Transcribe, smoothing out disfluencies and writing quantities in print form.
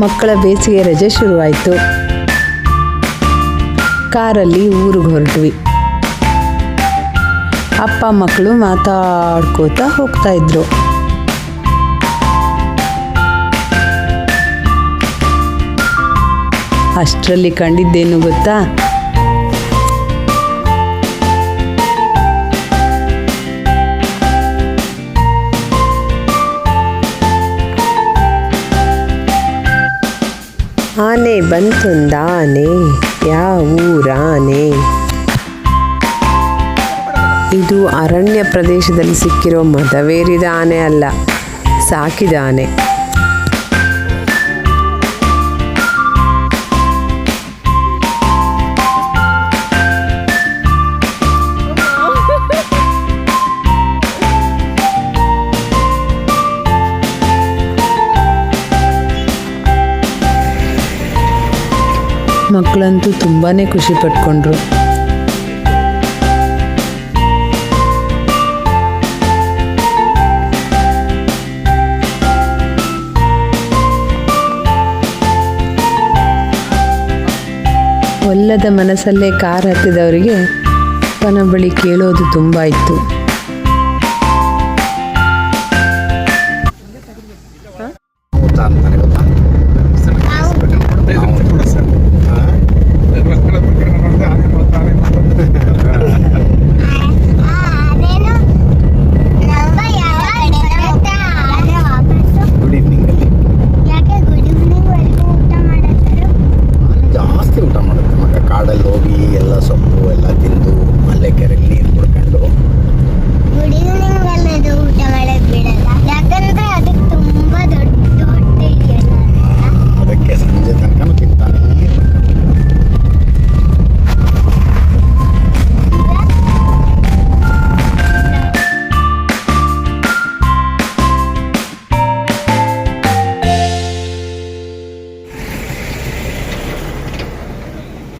ಮಕ್ಕಳ ಬೇಸಿಗೆ ರಜೆ ಶುರುವಾಯಿತು. ಕಾರಲ್ಲಿ ಊರಿಗೆ ಹೊರಟ್ವಿ. ಅಪ್ಪ ಮಕ್ಕಳು ಮಾತಾಡ್ಕೋತಾ ಹೋಗ್ತಾ ಇದ್ರು. ಅಷ್ಟರಲ್ಲಿ ಕಂಡಿದ್ದೇನು ಗೊತ್ತಾ? ಆನೆ ಬಂತೊಂದಾನೆ, ಯಾವೂರಾನೆ? ಇದು ಅರಣ್ಯ ಪ್ರದೇಶದಲ್ಲಿ ಸಿಕ್ಕಿರೋ ಮದವೇರಿದ ಆನೆ ಅಲ್ಲ, ಸಾಕಿದ ಆನೆ. ಮಕ್ಕಳಂತೂ ತುಂಬಾ ಖುಷಿ ಪಟ್ಕೊಂಡ್ರು. ಒಲ್ಲದ ಮನಸ್ಸಲ್ಲೇ ಕಾರ್ ಹತ್ತಿದವರಿಗೆ ಅಪ್ಪನ ಬಳಿ ಕೇಳೋದು ತುಂಬ ಇತ್ತು.